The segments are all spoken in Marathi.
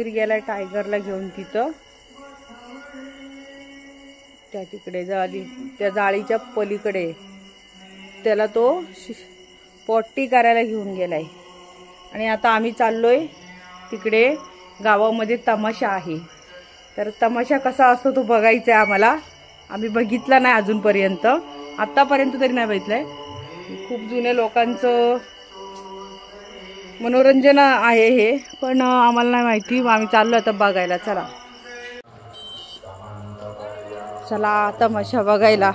समीर गेलाय टायगरला घेऊन तिथं त्या तिकडे त्या जाळीच्या पलीकडे त्याला तो पोटी करायला घेऊन गेलाय। आणि आता आम्ही चाललोय तिकडे गावामध्ये तमाशा आहे, तर तमाशा कसा असतो तो बघायचा आहे आम्हाला। आम्ही बघितला नाही अजूनपर्यंत, आतापर्यंत तरी नाही बघितलंय। खूप जुन्या लोकांचं मनोरंजन आहे हे, पण आम्हाला नाही माहिती। आम्ही चाललो आता बघायला। चला चला तमाशा बघायला।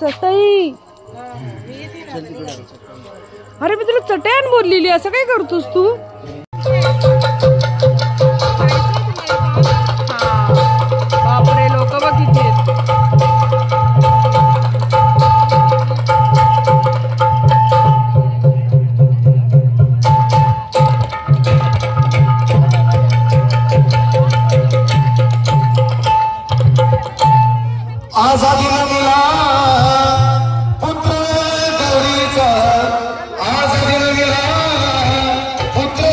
चटई, अरे मी तुला चटई बोललेली, असं काय करतोस तू? बापरे, लोक बघ किती आहेत। आजादीनं मिला पुत्र गौरीचा, आजादीनं मिला पुत्र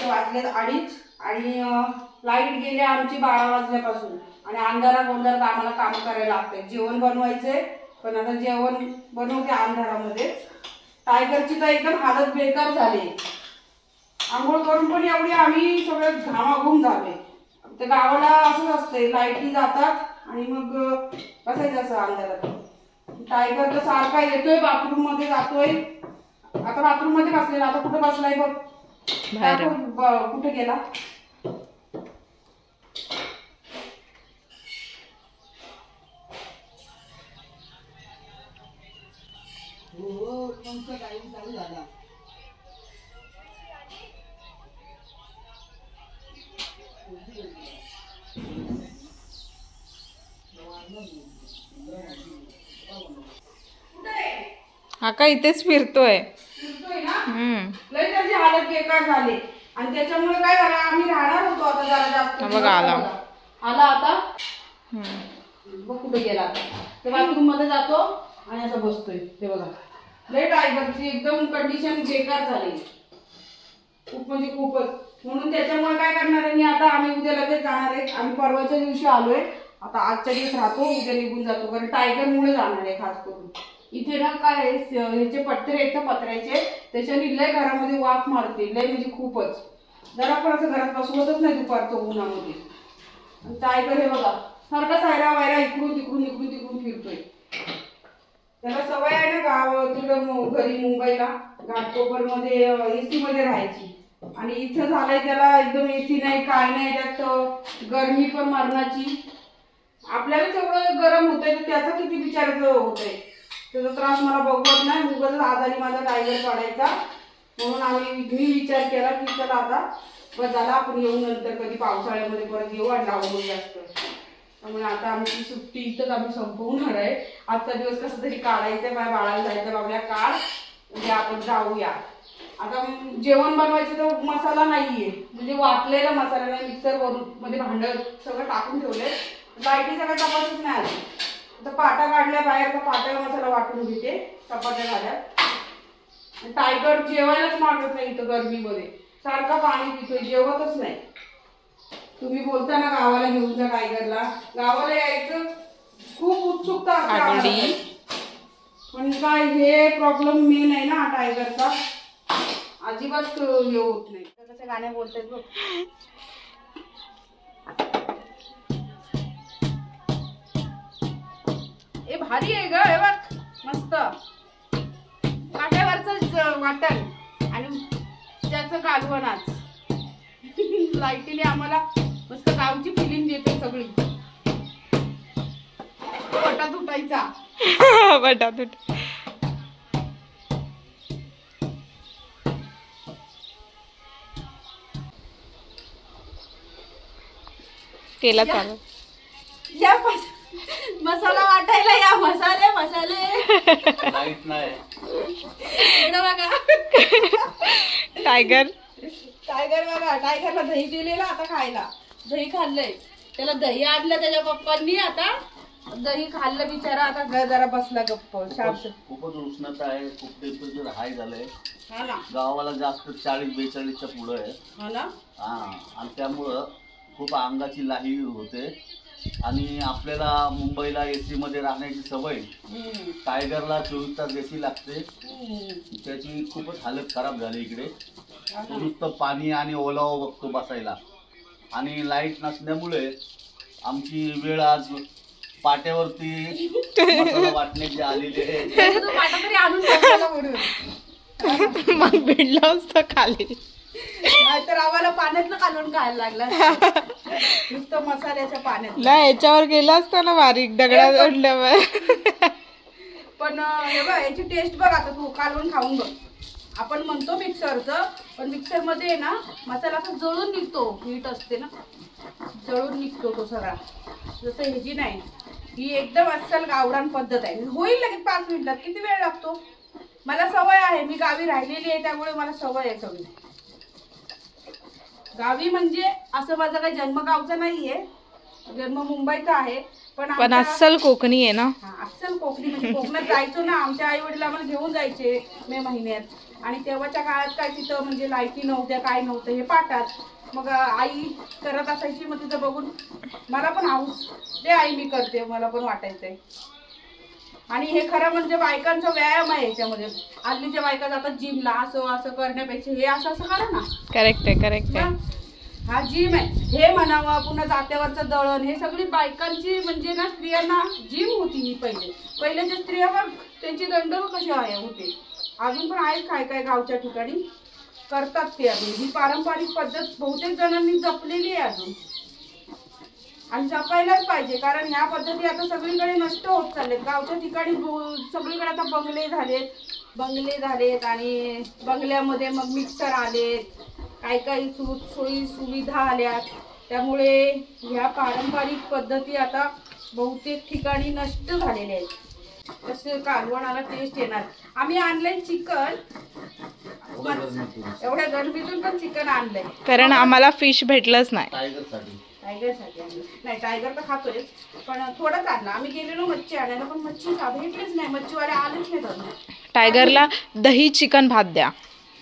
वाजले 2:30 आणि लाईट गेली आमची 12 वाजल्यापासून। आणि अंधारा गोंधळात आम्हाला काम करायला लागते। जेवण बनवायचे, पण आता जेवण बनवते अंधारामध्ये। टायगरची तर एकदम हालत बेकार झाली। आंघोळ करून पण एवढी आम्ही सगळे घामाघूम झाले। त्या गावाला असंच असते, लाईटी जातात आणि मग बसायचं असं अंधारात। टायगर तर सारखा येतोय, बाथरूम मध्ये जातोय। आता बाथरूम मध्ये बसलेला, आता कुठे बसलाय बघ, कुठे गेला? हा का इथेच फिरतोय ना। लय त्याची हालत बेकार झाली आणि त्याच्यामुळे काय झालं, आम्ही राहणार होतो आता जरा जास्त। बघा आला आता बघ कुठे गेला। आता ते बाथरूम मध्ये जातो आणि असं बसतोय। ते बघा, लय टायगरची एकदम कंडिशन बेकार झाली, खूप म्हणजे खूपच। म्हणून त्याच्यामुळे काय करणार आहे मी आता, आम्ही उद्या लगेच जाणार आहे। आम्ही परवाच्या दिवशी आलोय, आता आजच्या दिवस राहतो, उद्या निघून जातो। कारण टायगर मुळे जाणार आहे खास करून। इथे ना काय ह्याचे पत्रे येतं पत्र्याचे, त्याच्याने लय घरामध्ये वाफ मारते, लय म्हणजे खूपच। जरा पण असं घरात बसवतच नाही दुपारचं उन्हामध्ये। टायगर हे बघा सारखा सायरा वायरा इकडून तिकडून इकडून तिकडून फिरतोय। त्याला सवय आहे ना गाव तिकडं घरी मुंबईला घाटकोपर मध्ये एसी मध्ये राहायची, आणि इथं झालंय त्याला एकदम एसी नाही काय नाही, त्यात गरमी पण मरणाची। आपल्यालाच एवढं गरम होतंय तर त्याचं किती बिचारायचं होतंय। त्याचा त्रास मला बघवत नाही, उगाच आजारी माझा टायगर पडायचा। म्हणून मी विचार केला की चला आता बस झाला, आपण येऊ नंतर कधी पावसाळ्यामध्ये परत येऊ आणि लावू जास्त। त्यामुळे आता आमची सुट्टी इथंच आम्ही संपवणार आहे। आजचा दिवस कसं तरी काढायचं, माझ्या बाळाला जायचं, बाबल्या काढ म्हणजे आपण जाऊया। आता जेवण बनवायचं तर मसाला नाहीये, म्हणजे वाटलेला मसाला नाही, मिक्सर वरून मध्ये भांडं सगळं टाकून ठेवले। लाईटीचा काही तपासच नाही आला, तर पाटा काढल्या बाहेर, तर पाट्याला मसाला वाटून घेते, चपात्या झाल्या। टायगर जेवायलाच मागत नाही इथं गर्मीमध्ये, सारखा पाणी पितोय, जेवतच नाही। तुम्ही बोलता ना गावाला घेऊन जा टायगरला, गावाला यायचं खूप उत्सुकता असते, पण काय हे प्रॉब्लेम मेन आहे ना टायगरचा। अजिबात हे होत नाही. कसे गाणे बोलतात बघ. हे भारी आहे ग, हे बघ मस्त काट्यावरच वाटण आणि त्याचं कालवणाच. लाईटीने आम्हाला मस्त गावची फिलिंग देते सगळी. बटाट उठायचा. बटाट उठ. केला चालू. या मसाला वाटायला या. मसाले लाईट नाही. इकडं बघा. टायगर बघा. टायगरला दही दिलेलं आता खायला. दही खाल्लंय. त्याला दही आणलं त्याच्या पप्पांनी. आता दही खाल्लं बिचारा. आता जरा बसला गप्प. खूपच उष्णता आहे. खूप टेम्परेचर हाय झालंय. हा ना. गावाला जास्त 40-42च्या पुढं आहे. हा ना. हा, आणि त्यामुळं खूप अंगाची लाही होते. आणि आपल्याला मुंबईला एसी मध्ये राहण्याची सवय. टायगरला 24 तास एसी लागते. त्याची खूपच हालत खराब झाली इकडे. नुसतं पाणी आणि ओलावा बघतो बसायला. आणि लाईट नसल्यामुळे आमची वेळ आज पाट्यावरती मसाला वाटण्याची आलेली आहे. मग भिडलं असतं खाली. नाहीतर आम्हाला पाण्यातलं कालवण खायला लागलं. नुसतं मसाल्याच्या पाण्यात. नाही, याच्यावर गेलं असतं ना बारीक दगडा जोडल्यावर. पण हे बघ याची टेस्ट बघ. आता तू कालवण खाऊन बघ. आपण म्हणतो मिक्सरचं, पण मिक्सर मध्ये ना मसाला असा जळून निघतो. हीट असते ना, जळून निघतो तो सगळा. जसं ह्याची नाही. ही एकदम अस्सल गावरान पद्धत आहे. होईल लगेच 5 मिनिटात. किती वेळ लागतो? मला सवय आहे. मी गावी राहिलेली आहे त्यामुळे मला सवय आहे सगळी. गावी म्हणजे असं माझा काही जन्म गावचा नाहीये. जन्म मुंबईचा आहे. पण अस्सल कोकणी आहे ना. अस्सल कोकणी म्हणजे कोकणात जायचो ना. आमच्या आई वडील आम्हाला घेऊन जायचे मे महिन्यात. आणि तेव्हाच्या काळात काय तिथं म्हणजे लाईटी नव्हत्या, काय नव्हतं. हे पाठात. मग आई करत असायची. मग तिथं बघून मला पण हाऊस. ते आई मी करते. मला पण वाटायचंय. आणि हे खरं म्हणजे बायकांचा व्यायाम आहे याच्यामध्ये. हल्लीच्या बायका जातात जिमला. असं करण्यापेक्षा हे असं करा ना. करेक्ट आहे. हा जिम आहे हे म्हणावं. पुन्हा जात्यावरचं दळण. हे सगळी बायकांची म्हणजे ना स्त्रियांना जिम होती. ही पहिल्याच्या स्त्रिया बघ त्यांची दंड कशी होते. अजून पण आहेत काय गावच्या ठिकाणी करतात ते. अजून ही पारंपरिक पद्धत बहुतेक जणांनी जपलेली आहे अजून. आणि जपायलाच पाहिजे. कारण ह्या पद्धती आता सगळीकडे नष्ट होत चाललेत. गावच्या ठिकाणी सगळीकडे आता बंगले झालेत. आणि बंगल्यामध्ये मग मिक्सर आलेत. काही सोयी सुविधा आल्यात. त्यामुळे ह्या पारंपरिक पद्धती आता बहुतेक ठिकाणी नष्ट झालेल्या आहेत. तसे कालवणाला टेस्ट येणार. आम्ही आणलंय चिकन. एवढ्या गरमीतून पण चिकन आणलंय. कारण आम्हाला फिश भेटलंच नाही. टायगरसाठी आणलं नाही. टायगर तर खातोय पण थोडंच आणलं. आम्ही गेलेलो मच्छी आणायला पण मच्छी भेटलीच नाही. मच्छीवाले आलेच नाही तर. टायगरला दही चिकन भात द्या.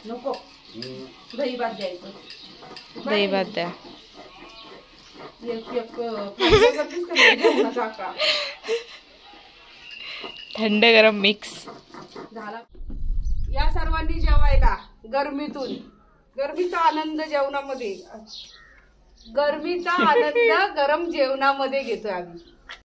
नको दही भात द्यायचं. दही भात द्या. थंड गरम मिक्स झाला. या सर्वांनी जेवायला. गरमीचा आनंद जेवणामध्ये. गरमीचा आनंद गरम जेवणामध्ये घेतोय आम्ही.